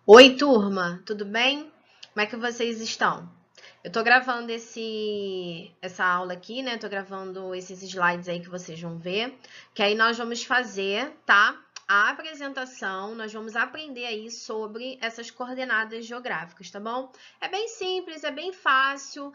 Oi, turma, tudo bem? Como é que vocês estão? Eu tô gravando essa aula aqui, né? Tô gravando esses slides aí que vocês vão ver, que aí nós vamos fazer, tá? A apresentação, nós vamos aprender aí sobre essas coordenadas geográficas, tá bom? É bem simples, é bem fácil.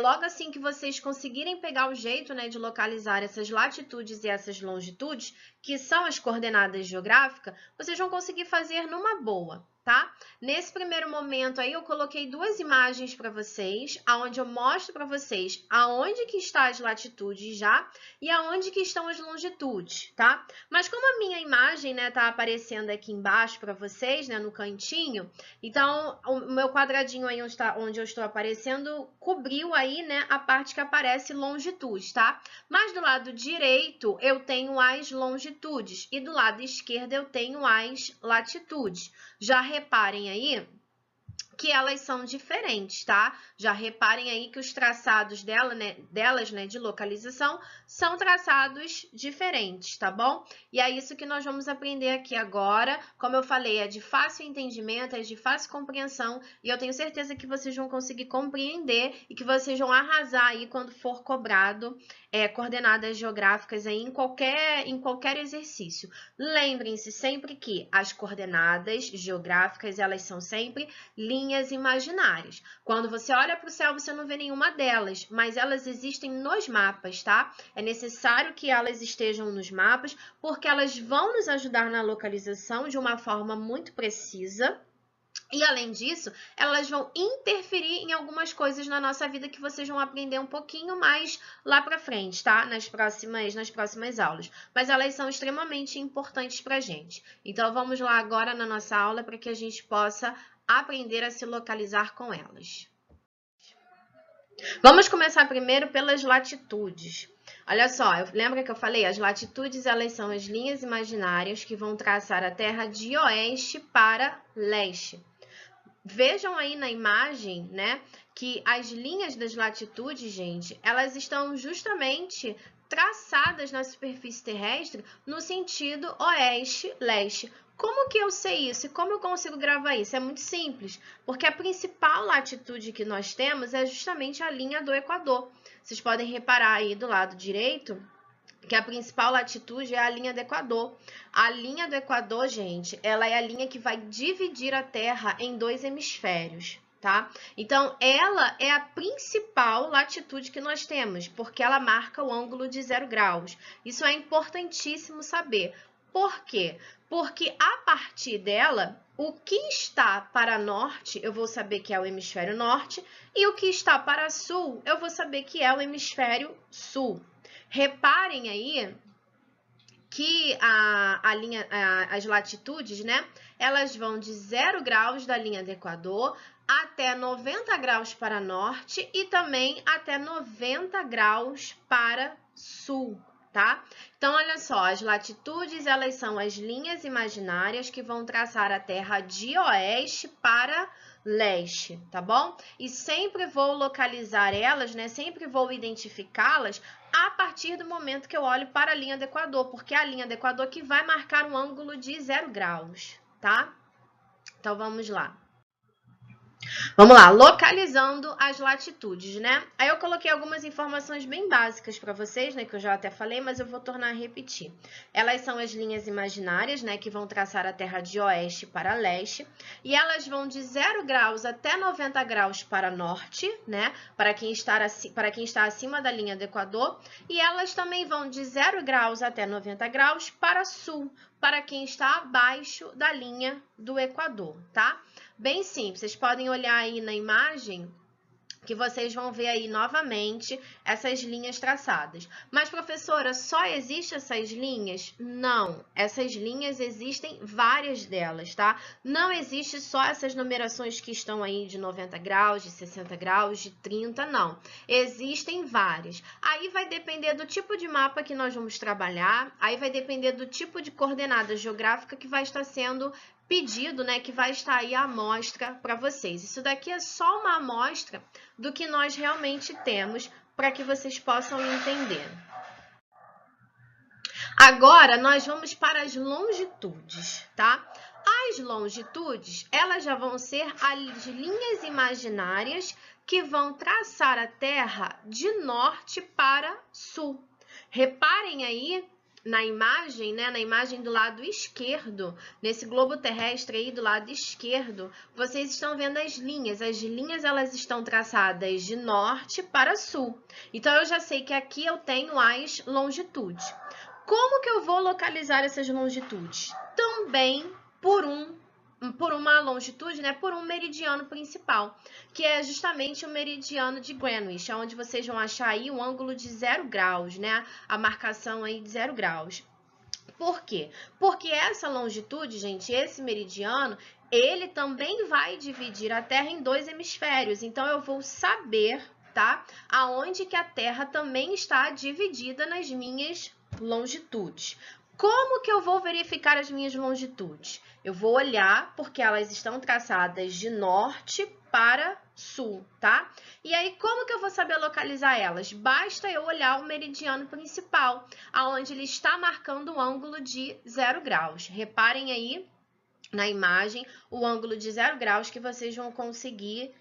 Logo assim que vocês conseguirem pegar o jeito, né, de localizar essas latitudes e essas longitudes, que são as coordenadas geográficas, vocês vão conseguir fazer numa boa, tá? Nesse primeiro momento aí, eu coloquei duas imagens para vocês, aonde eu mostro para vocês aonde que está as latitudes já e aonde que estão as longitudes, tá? Mas como a minha imagem, né, tá aparecendo aqui embaixo para vocês, né, no cantinho, então o meu quadradinho aí onde eu estou aparecendo cobriu aí, né, a parte que aparece longitude, tá? Mas do lado direito eu tenho as longitudes e do lado esquerdo eu tenho as latitudes. Já reparem aí que elas são diferentes, tá? Já reparem aí que os traçados delas, né, de localização, são traçados diferentes, tá bom? E é isso que nós vamos aprender aqui agora. Como eu falei, é de fácil entendimento, é de fácil compreensão, e eu tenho certeza que vocês vão conseguir compreender e que vocês vão arrasar aí quando for cobrado coordenadas geográficas aí em qualquer exercício. Lembrem-se sempre que as coordenadas geográficas, elas são sempre linhas imaginárias. Quando você olha para o céu, você não vê nenhuma delas, mas elas existem nos mapas, tá? É necessário que elas estejam nos mapas, porque elas vão nos ajudar na localização de uma forma muito precisa. E, além disso, elas vão interferir em algumas coisas na nossa vida que vocês vão aprender um pouquinho mais lá para frente, tá? Nas próximas aulas. Mas elas são extremamente importantes para a gente. Então, vamos lá agora na nossa aula para que a gente possa aprender a se localizar com elas. Vamos começar primeiro pelas latitudes. Olha só, lembra que eu falei? As latitudes, elas são as linhas imaginárias que vão traçar a Terra de oeste para leste. Vejam aí na imagem, né, que as linhas das latitudes, gente, elas estão justamente traçadas na superfície terrestre no sentido oeste-leste. Como que eu sei isso e como eu consigo gravar isso? É muito simples, porque a principal latitude que nós temos é justamente a linha do Equador. Vocês podem reparar aí do lado direito que a principal latitude é a linha do Equador. A linha do Equador, gente, ela é a linha que vai dividir a Terra em dois hemisférios, tá? Então, ela é a principal latitude que nós temos, porque ela marca o ângulo de 0 graus. Isso é importantíssimo saber. Por quê? Porque a partir dela, o que está para norte, eu vou saber que é o hemisfério norte, e o que está para sul, eu vou saber que é o hemisfério sul. Reparem aí que as latitudes, né, elas vão de 0 graus da linha do Equador até 90 graus para norte e também até 90 graus para sul, tá? Então, olha só, as latitudes, elas são as linhas imaginárias que vão traçar a Terra de oeste para leste, tá bom? E sempre vou localizar elas, né? Sempre vou identificá-las a partir do momento que eu olho para a linha do Equador, porque é a linha do Equador que vai marcar um ângulo de 0 graus, tá? Então, vamos lá. Vamos lá, localizando as latitudes, né? Aí eu coloquei algumas informações bem básicas para vocês, né? Que eu já até falei, mas eu vou tornar a repetir. Elas são as linhas imaginárias, né? Que vão traçar a Terra de oeste para leste. E elas vão de 0 graus até 90 graus para norte, né? Para quem está acima da linha do Equador. E elas também vão de 0 graus até 90 graus para sul, para quem está abaixo da linha do Equador, tá? Bem simples, vocês podem olhar aí na imagem que vocês vão ver aí novamente essas linhas traçadas. Mas, professora, só existem essas linhas? Não, essas linhas existem várias delas, tá? Não existe só essas numerações que estão aí de 90 graus, de 60 graus, de 30, não. Existem várias. Aí vai depender do tipo de mapa que nós vamos trabalhar, aí vai depender do tipo de coordenada geográfica que vai estar sendo pedido, né, que vai estar aí a amostra para vocês. Isso daqui é só uma amostra do que nós realmente temos para que vocês possam entender. Agora, nós vamos para as longitudes, tá? As longitudes, elas já vão ser as linhas imaginárias que vão traçar a Terra de norte para sul. Reparem aí na imagem, né, na imagem do lado esquerdo, nesse globo terrestre aí do lado esquerdo, vocês estão vendo as linhas. As linhas, elas estão traçadas de norte para sul. Então, eu já sei que aqui eu tenho as longitudes. Como que eu vou localizar essas longitudes? Também por uma longitude, né, por um meridiano principal, que é justamente o meridiano de Greenwich, onde vocês vão achar aí um ângulo de 0 graus, né, a marcação aí de 0 graus. Por quê? Porque essa longitude, gente, esse meridiano, ele também vai dividir a Terra em 2 hemisférios, então eu vou saber, tá, aonde que a Terra também está dividida nas minhas longitudes. Como que eu vou verificar as minhas longitudes? Eu vou olhar porque elas estão traçadas de norte para sul, tá? E aí, como que eu vou saber localizar elas? Basta eu olhar o meridiano principal, aonde ele está marcando um ângulo de 0 graus. Reparem aí na imagem o ângulo de 0 graus que vocês vão conseguir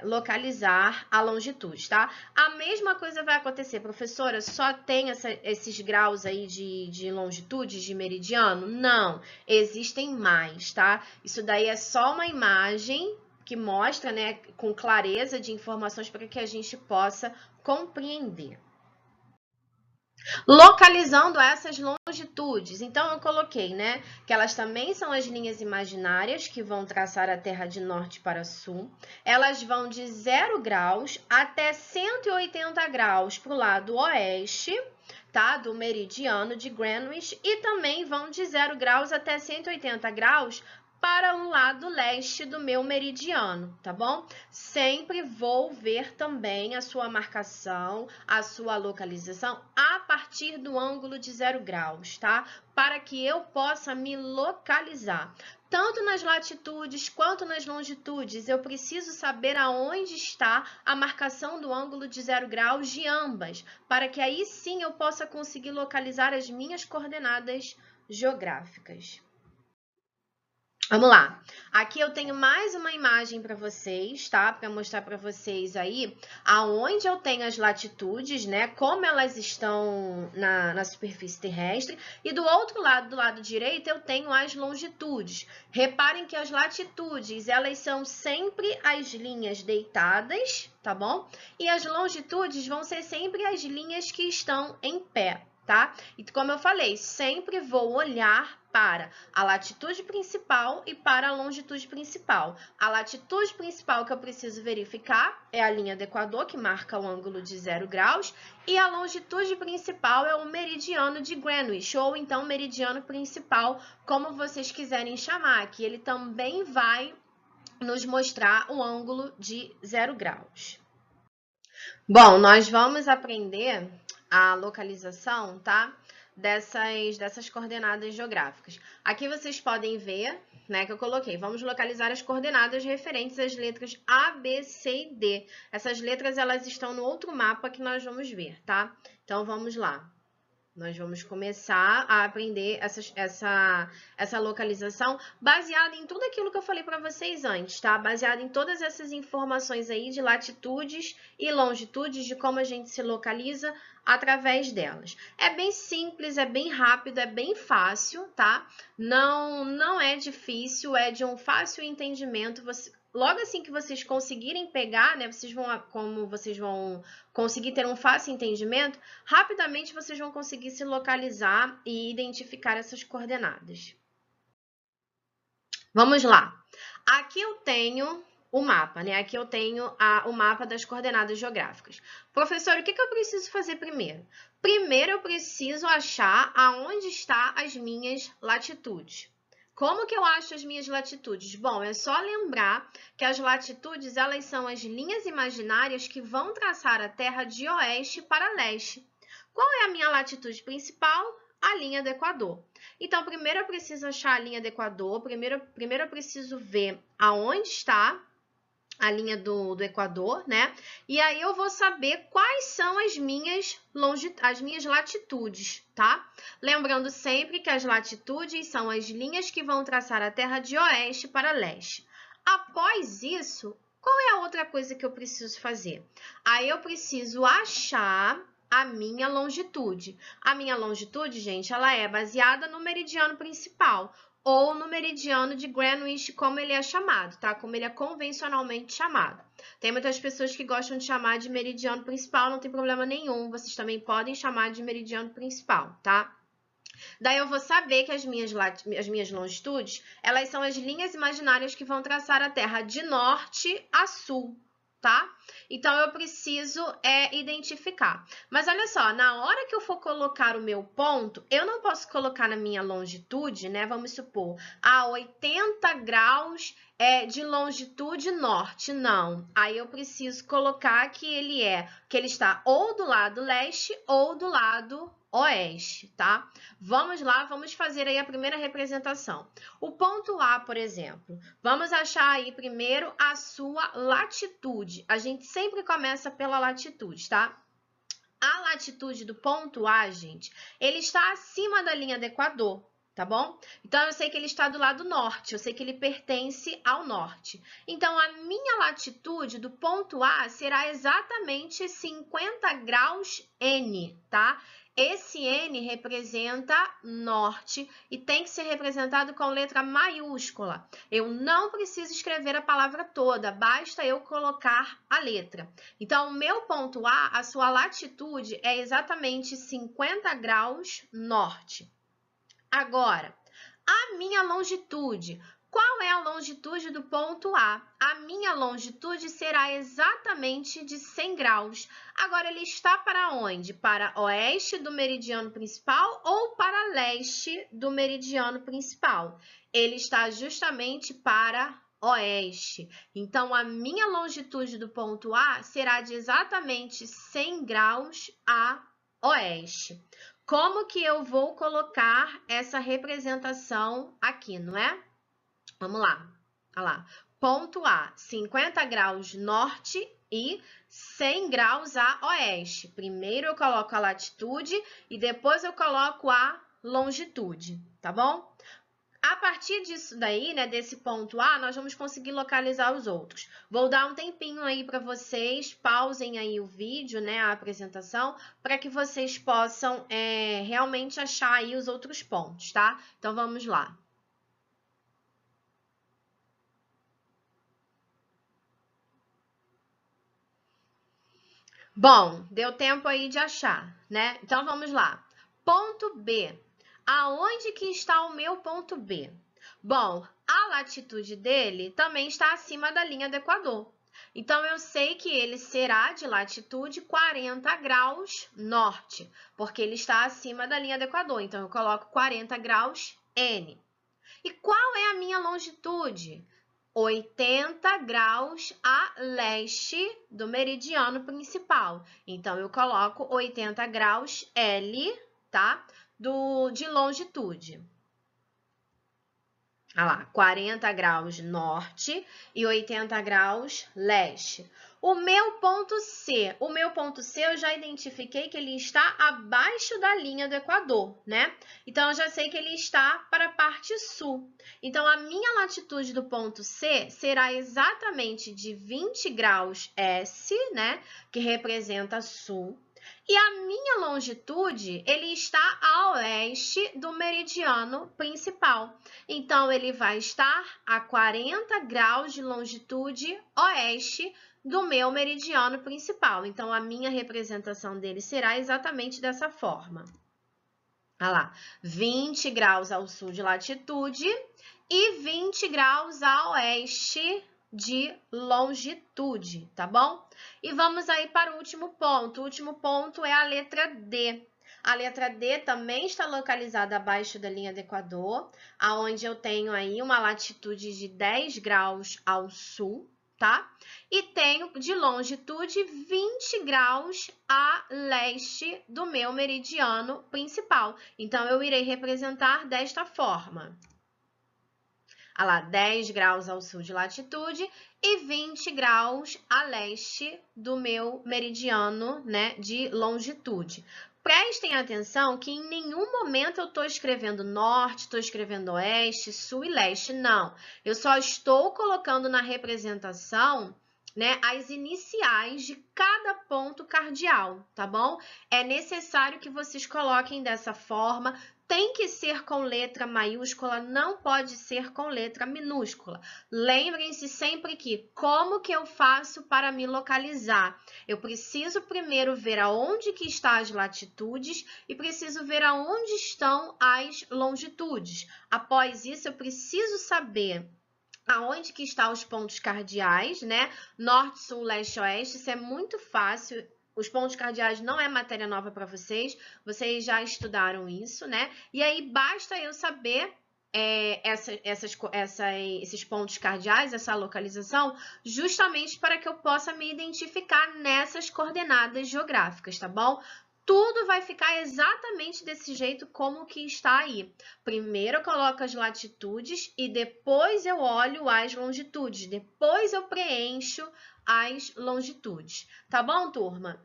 localizar a longitude, tá? A mesma coisa vai acontecer, professora, só tem esses graus aí de longitude, de meridiano? Não, existem mais, tá? Isso daí é só uma imagem que mostra, né, com clareza de informações para que a gente possa compreender. Localizando essas longitudes, então eu coloquei, né, que elas também são as linhas imaginárias que vão traçar a Terra de norte para sul. Elas vão de 0 graus até 180 graus para o lado oeste, tá, do meridiano de Greenwich, e também vão de 0 graus até 180 graus para o lado leste do meu meridiano, tá bom? Sempre vou ver também a sua marcação, a sua localização a partir do ângulo de 0 graus, tá? Para que eu possa me localizar. Tanto nas latitudes quanto nas longitudes, eu preciso saber aonde está a marcação do ângulo de 0 graus de ambas, para que aí sim eu possa conseguir localizar as minhas coordenadas geográficas. Vamos lá. Aqui eu tenho mais uma imagem para vocês, tá? Para mostrar para vocês aí aonde eu tenho as latitudes, né? Como elas estão na superfície terrestre. E do outro lado, do lado direito, eu tenho as longitudes. Reparem que as latitudes, elas são sempre as linhas deitadas, tá bom? E as longitudes vão ser sempre as linhas que estão em pé, tá? E como eu falei, sempre vou olhar para a latitude principal e para a longitude principal. A latitude principal que eu preciso verificar é a linha do Equador, que marca o ângulo de 0 graus, e a longitude principal é o meridiano de Greenwich, ou então meridiano principal, como vocês quiserem chamar, que ele também vai nos mostrar o ângulo de 0 graus. Bom, nós vamos aprender a localização, tá? Dessas coordenadas geográficas. Aqui vocês podem ver, né, que eu coloquei. Vamos localizar as coordenadas referentes às letras A, B, C e D. Essas letras, elas estão no outro mapa que nós vamos ver, tá? Então, vamos lá. Nós vamos começar a aprender essa localização baseada em tudo aquilo que eu falei para vocês antes, tá? Baseada em todas essas informações aí de latitudes e longitudes, de como a gente se localiza através delas. É bem simples, é bem rápido, é bem fácil, tá? Não é difícil, é de um fácil entendimento. Logo assim que vocês conseguirem pegar, né, como vocês vão conseguir ter um fácil entendimento, rapidamente vocês vão conseguir se localizar e identificar essas coordenadas. Vamos lá. Aqui eu tenho o mapa, né? Aqui eu tenho o mapa das coordenadas geográficas. Professor, o que eu preciso fazer primeiro? Primeiro eu preciso achar aonde estão as minhas latitudes. Como que eu acho as minhas latitudes? Bom, é só lembrar que as latitudes, elas são as linhas imaginárias que vão traçar a Terra de oeste para leste. Qual é a minha latitude principal? A linha do Equador. Então, primeiro eu preciso achar a linha do Equador, primeiro eu preciso ver aonde está a linha do Equador, né? E aí eu vou saber quais são as minhas latitudes, tá? Lembrando sempre que as latitudes são as linhas que vão traçar a Terra de oeste para leste. Após isso, qual é a outra coisa que eu preciso fazer? Aí eu preciso achar a minha longitude. A minha longitude, gente, ela é baseada no meridiano principal, ou no meridiano de Greenwich, como ele é chamado, tá? Como ele é convencionalmente chamado. Tem muitas pessoas que gostam de chamar de meridiano principal, não tem problema nenhum. Vocês também podem chamar de meridiano principal, tá? Daí eu vou saber que as minhas longitudes, elas são as linhas imaginárias que vão traçar a Terra de norte a sul, tá? Então, eu preciso identificar. Mas olha só, na hora que eu for colocar o meu ponto, eu não posso colocar na minha longitude, né? Vamos supor, a 80 graus de longitude norte, não. Aí eu preciso colocar que ele está ou do lado leste ou do lado oeste, tá? Vamos lá, vamos fazer aí a primeira representação. O ponto A, por exemplo, vamos achar aí primeiro a sua latitude. A gente sempre começa pela latitude, tá? A latitude do ponto A, gente, ele está acima da linha do Equador, tá bom? Então, eu sei que ele está do lado norte, eu sei que ele pertence ao norte. Então, a minha latitude do ponto A será exatamente 50 graus N, tá? Esse N representa norte e tem que ser representado com letra maiúscula. Eu não preciso escrever a palavra toda, basta eu colocar a letra. Então, o meu ponto A, a sua latitude é exatamente 50 graus norte. Agora, a minha longitude. Qual é a longitude do ponto A? A minha longitude será exatamente de 100 graus. Agora, ele está para onde? Para oeste do meridiano principal ou para leste do meridiano principal? Ele está justamente para oeste. Então, a minha longitude do ponto A será de exatamente 100 graus a oeste. Como que eu vou colocar essa representação aqui, não é? Vamos lá. Olha lá. Ponto A, 50 graus norte e 100 graus a oeste. Primeiro eu coloco a latitude e depois eu coloco a longitude, tá bom? A partir disso daí, né, desse ponto A, nós vamos conseguir localizar os outros. Vou dar um tempinho aí para vocês, pausem aí o vídeo, né, a apresentação, para que vocês possam realmente achar aí os outros pontos, tá? Então, vamos lá. Bom, deu tempo aí de achar, né? Então, vamos lá. Ponto B. Aonde que está o meu ponto B? Bom, a latitude dele também está acima da linha do Equador. Então, eu sei que ele será de latitude 40 graus norte, porque ele está acima da linha do Equador. Então, eu coloco 40 graus N. E qual é a minha longitude? 80 graus a leste do meridiano principal. Então, eu coloco 80 graus L, tá? De longitude. Olha lá, 40 graus norte e 80 graus leste. O meu ponto C eu já identifiquei que ele está abaixo da linha do Equador, né? Então, eu já sei que ele está para a parte sul. Então, a minha latitude do ponto C será exatamente de 20 graus S, né? Que representa sul. E a minha longitude, ele está a oeste do meridiano principal. Então, ele vai estar a 40 graus de longitude oeste do meu meridiano principal. Então, a minha representação dele será exatamente dessa forma. Olha lá, 20 graus ao sul de latitude e 20 graus a oeste de longitude, tá bom? E vamos aí para o último ponto. O último ponto é a letra D. A letra D também está localizada abaixo da linha do Equador, aonde eu tenho aí uma latitude de 10 graus ao sul, tá? E tenho de longitude 20 graus a leste do meu meridiano principal. Então, eu irei representar desta forma. Ah lá, 10 graus ao sul de latitude e 20 graus a leste do meu meridiano, né, de longitude. Prestem atenção que em nenhum momento eu estou escrevendo norte, estou escrevendo oeste, sul e leste, não. Eu só estou colocando na representação, né, as iniciais de cada ponto cardial, tá bom? É necessário que vocês coloquem dessa forma, tem que ser com letra maiúscula, não pode ser com letra minúscula. Lembrem-se sempre que, como que eu faço para me localizar? Eu preciso primeiro ver aonde que estão as latitudes e preciso ver aonde estão as longitudes. Após isso, eu preciso saber aonde que estão os pontos cardeais, né? Norte, sul, leste, oeste, isso é muito fácil. Os pontos cardeais não é matéria nova para vocês já estudaram isso, né? E aí basta eu saber esses pontos cardeais, essa localização, justamente para que eu possa me identificar nessas coordenadas geográficas, tá bom? Tudo vai ficar exatamente desse jeito como que está aí. Primeiro eu coloco as latitudes e depois eu olho as longitudes. Depois eu preencho as longitudes. Tá bom, turma?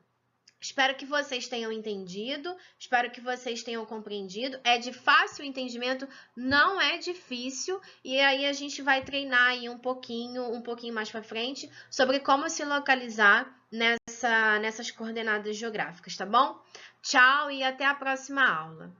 Espero que vocês tenham entendido, espero que vocês tenham compreendido. É de fácil entendimento, não é difícil. E aí a gente vai treinar aí um pouquinho mais para frente sobre como se localizar nessas coordenadas geográficas, tá bom? Tchau e até a próxima aula.